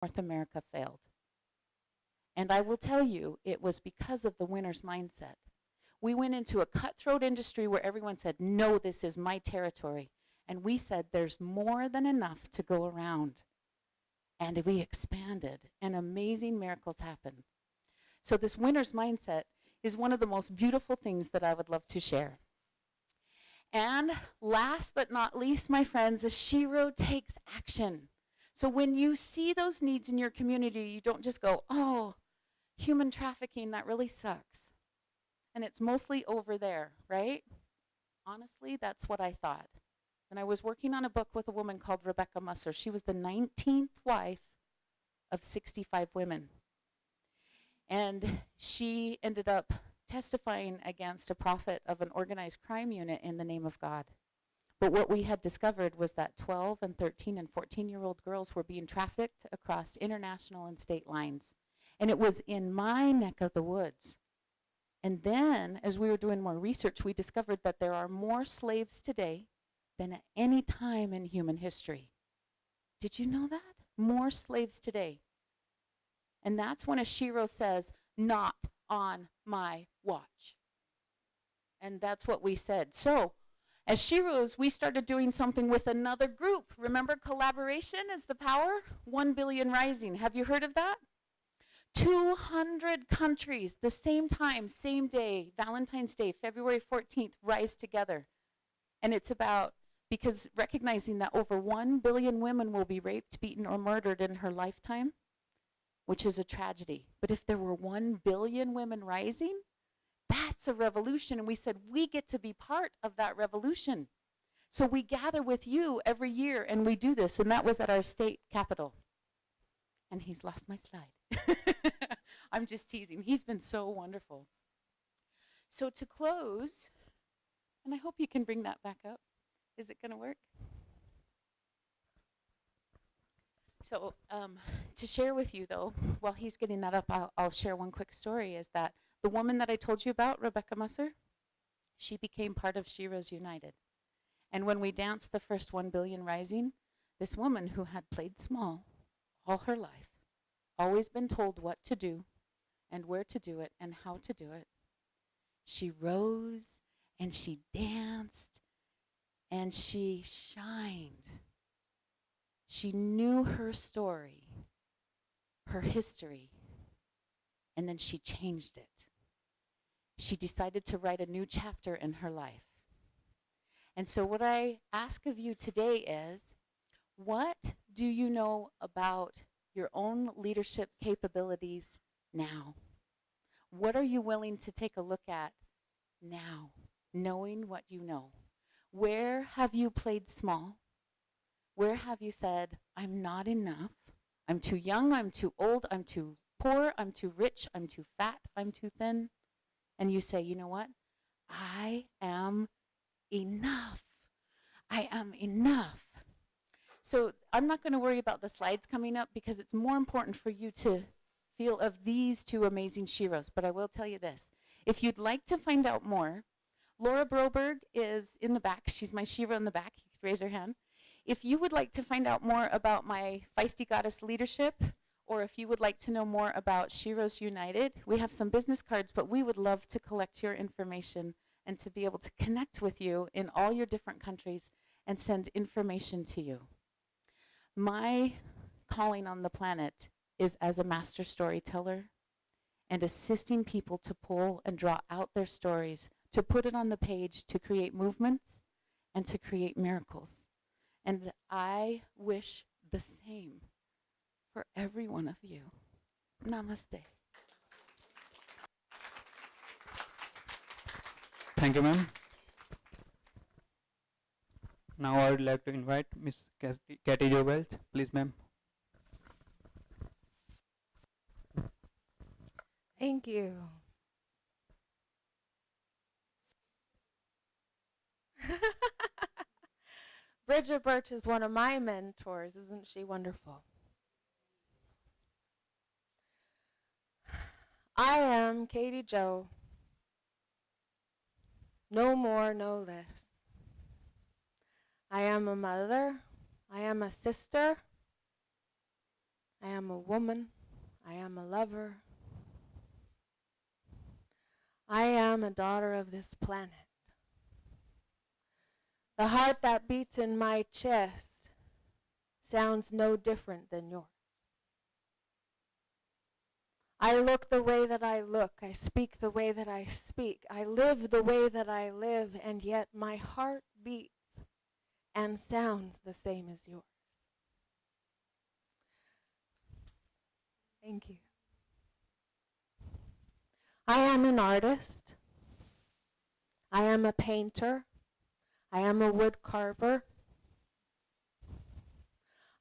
North America failed. And I will tell you, it was because of the winner's mindset. We went into a cutthroat industry where everyone said, no, this is my territory. And we said, there's more than enough to go around. And we expanded, and amazing miracles happened. So this winner's mindset is one of the most beautiful things that I would love to share. And last but not least, my friends, a Shiro takes action. So when you see those needs in your community, you don't just go, oh, human trafficking, that really sucks. And it's mostly over there, right? Honestly, that's what I thought. And I was working on a book with a woman called Rebecca Musser. She was the 19th wife of 65 women. And she ended up testifying against a prophet of an organized crime unit in the name of God. But what we had discovered was that 12 and 13 and 14-year-old girls were being trafficked across international and state lines. And it was in my neck of the woods. And then, as we were doing more research, we discovered that there are more slaves today than at any time in human history. Did you know that? More slaves today. And that's when a Shiro says, not on my watch. And that's what we said. So, as Shiros, we started doing something with another group. Remember, collaboration is the power? 1 billion rising. Have you heard of that? 200 countries, the same time, same day, Valentine's Day, February 14th, rise together. And it's about, because recognizing that over 1 billion women will be raped, beaten, or murdered in her lifetime, which is a tragedy. But if there were 1 billion women rising, that's a revolution. And we said, we get to be part of that revolution. So we gather with you every year and we do this. And that was at our state capitol. And he's lost my slide. I'm just teasing. He's been so wonderful. So to close, and I hope you can bring that back up. Is it going to work? So to share with you, though, while he's getting that up, I'll share one quick story, is that the woman that I told you about, Rebecca Musser, she became part of Shiros United. And when we danced the first 1 billion rising, this woman who had played small all her life, always been told what to do and where to do it and how to do it, she rose and she danced and she shined. She knew her story, her history, and then she changed it. She decided to write a new chapter in her life. And so what I ask of you today is, what do you know about your own leadership capabilities now? What are you willing to take a look at now, knowing what you know? Where have you played small? Where have you said, I'm not enough, I'm too young, I'm too old, I'm too poor, I'm too rich, I'm too fat, I'm too thin? And you say, you know what? I am enough. I am enough. So I'm not going to worry about the slides coming up because it's more important for you to feel of these two amazing Shiros. But I will tell you this. If you'd like to find out more, Laura Broberg is in the back. She's my Shiro in the back. You could raise her hand. If you would like to find out more about my Feisty Goddess leadership, or if you would like to know more about Shiros United, we have some business cards, but we would love to collect your information and to be able to connect with you in all your different countries and send information to you. My calling on the planet is as a master storyteller and assisting people to pull and draw out their stories, to put it on the page, to create movements and to create miracles. And I wish the same for every one of you. Namaste. Thank you, ma'am. Now I would like to invite Miss Katie Jobelt. Please, ma'am. Thank you. Bridget Birch is one of my mentors. Isn't she wonderful? I am Katie Jo. No more, no less. I am a mother. I am a sister. I am a woman. I am a lover. I am a daughter of this planet. The heart that beats in my chest sounds no different than yours. I look the way that I look. I speak the way that I speak. I live the way that I live, and yet my heart beats and sounds the same as yours. Thank you. I am an artist. I am a painter. I am a wood carver.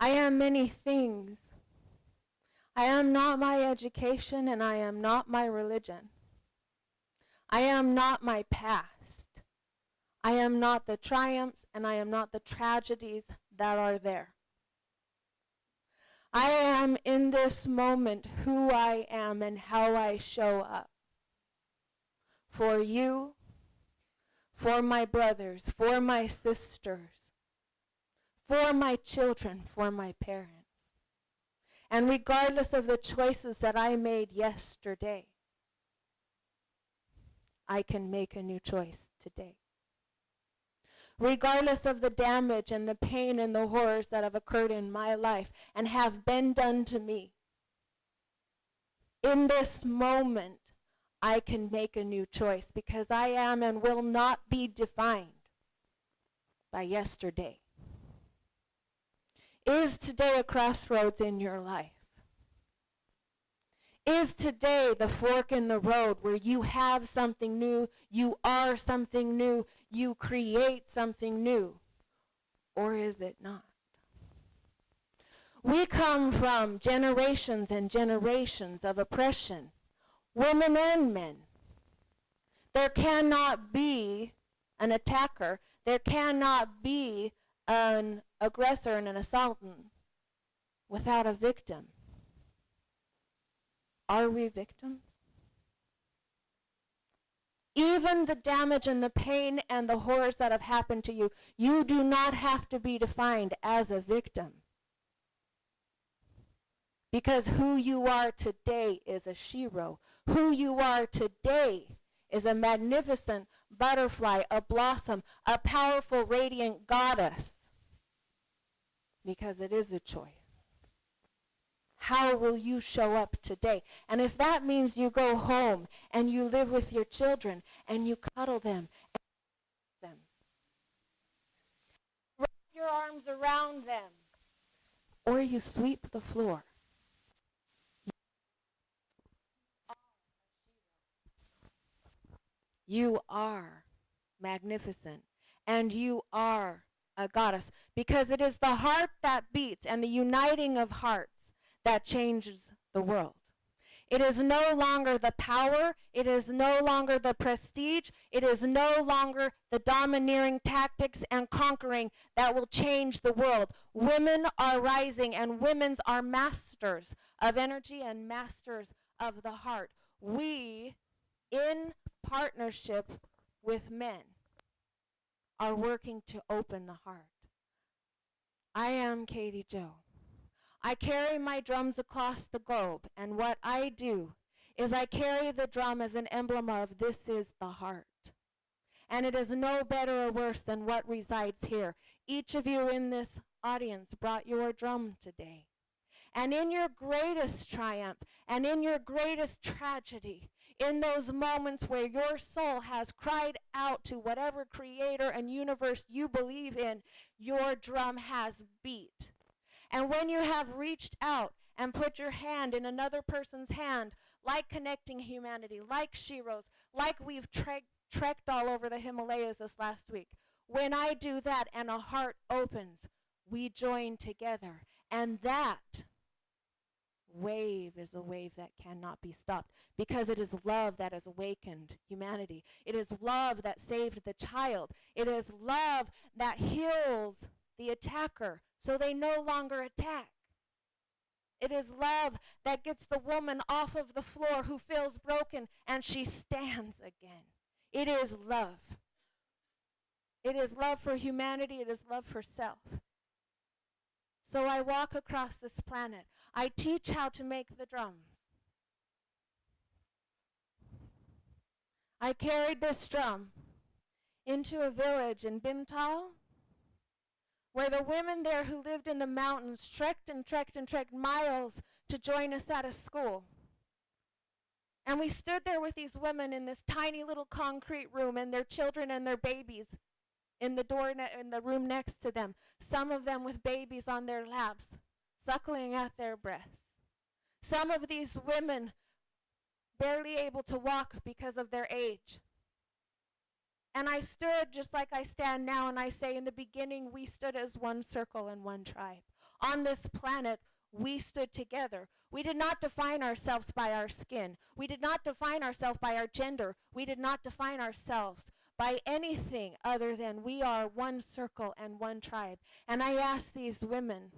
I am many things. I am not my education, and I am not my religion. I am not my past. I am not the triumphs, and I am not the tragedies that are there. I am in this moment who I am and how I show up. For you, for my brothers, for my sisters, for my children, for my parents. And regardless of the choices that I made yesterday, I can make a new choice today. Regardless of the damage and the pain and the horrors that have occurred in my life and have been done to me, in this moment, I can make a new choice because I am and will not be defined by yesterday. Is today a crossroads in your life? Is today the fork in the road where you have something new, you are something new, you create something new? Or is it not? We come from generations and generations of oppression, women and men. There cannot be an attacker. There cannot be an aggressor and an assailant without a victim. Are we victims? Even the damage and the pain and the horrors that have happened to you, you do not have to be defined as a victim. Because who you are today is a shero. Who you are today is a magnificent butterfly, a blossom, a powerful, radiant goddess. Because it is a choice. How will you show up today? And if that means you go home and you live with your children and you cuddle them, and wrap your arms around them, or you sweep the floor. You are magnificent, and you are a goddess, because it is the heart that beats and the uniting of hearts that changes the world. It is no longer the power, it is no longer the prestige, it is no longer the domineering tactics and conquering that will change the world. Women are rising, and women are masters of energy and masters of the heart. We, in partnership with men, are working to open the heart. I am Katie Jo. I carry my drums across the globe, and what I do is I carry the drum as an emblem of this is the heart. And it is no better or worse than what resides here. Each of you in this audience brought your drum today. And in your greatest triumph and in your greatest tragedy, in those moments where your soul has cried out to whatever creator and universe you believe in, your drum has beat. And when you have reached out and put your hand in another person's hand, like Connecting Humanity, like Shiro's, like we've trekked all over the Himalayas this last week, when I do that and a heart opens, we join together. And that wave is a wave that cannot be stopped, because it is love that has awakened humanity. It is love that saved the child. It is love that heals the attacker so they no longer attack. It is love that gets the woman off of the floor who feels broken and she stands again. It is love. It is love for humanity. It is love for self. So I walk across this planet. I teach how to make the drums. I carried this drum into a village in Bimtal, where the women there who lived in the mountains trekked and trekked and trekked miles to join us at a school. And we stood there with these women in this tiny little concrete room, and their children and their babies in the room next to them, some of them with babies on their laps, suckling at their breasts. Some of these women barely able to walk because of their age. And I stood just like I stand now, and I say, in the beginning, we stood as one circle and one tribe. On this planet, we stood together. We did not define ourselves by our skin. We did not define ourselves by our gender. We did not define ourselves by anything other than we are one circle and one tribe. And I asked these women,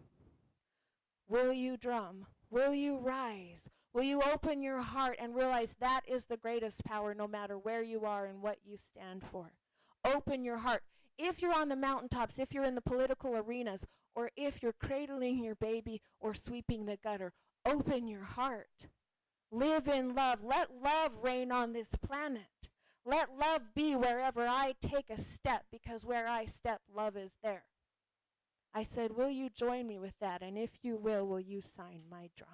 will you drum? Will you rise? Will you open your heart and realize that is the greatest power, no matter where you are and what you stand for? Open your heart. If you're on the mountaintops, if you're in the political arenas, or if you're cradling your baby or sweeping the gutter, open your heart. Live in love. Let love reign on this planet. Let love be wherever I take a step, because where I step, love is there. I said, will you join me with that? And if you will you sign my drum?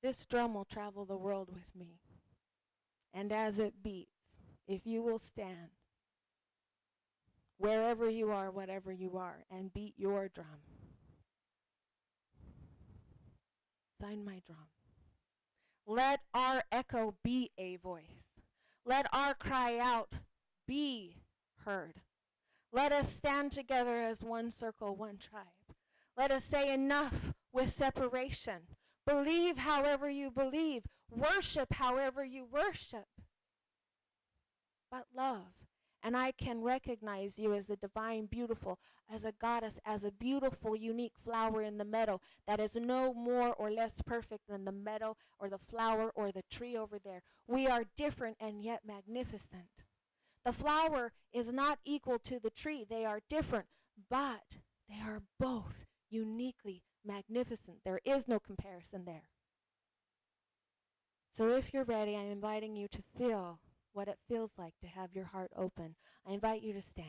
This drum will travel the world with me. And as it beats, if you will stand, wherever you are, whatever you are, and beat your drum, sign my drum. Let our echo be a voice. Let our cry out be heard. Let us stand together as one circle, one tribe. Let us say enough with separation. Believe however you believe. Worship however you worship. But love. And I can recognize you as a divine, beautiful, as a goddess, as a beautiful, unique flower in the meadow that is no more or less perfect than the meadow or the flower or the tree over there. We are different and yet magnificent. The flower is not equal to the tree. They are different, but they are both uniquely magnificent. There is no comparison there. So if you're ready, I'm inviting you to feel what it feels like to have your heart open. I invite you to stand.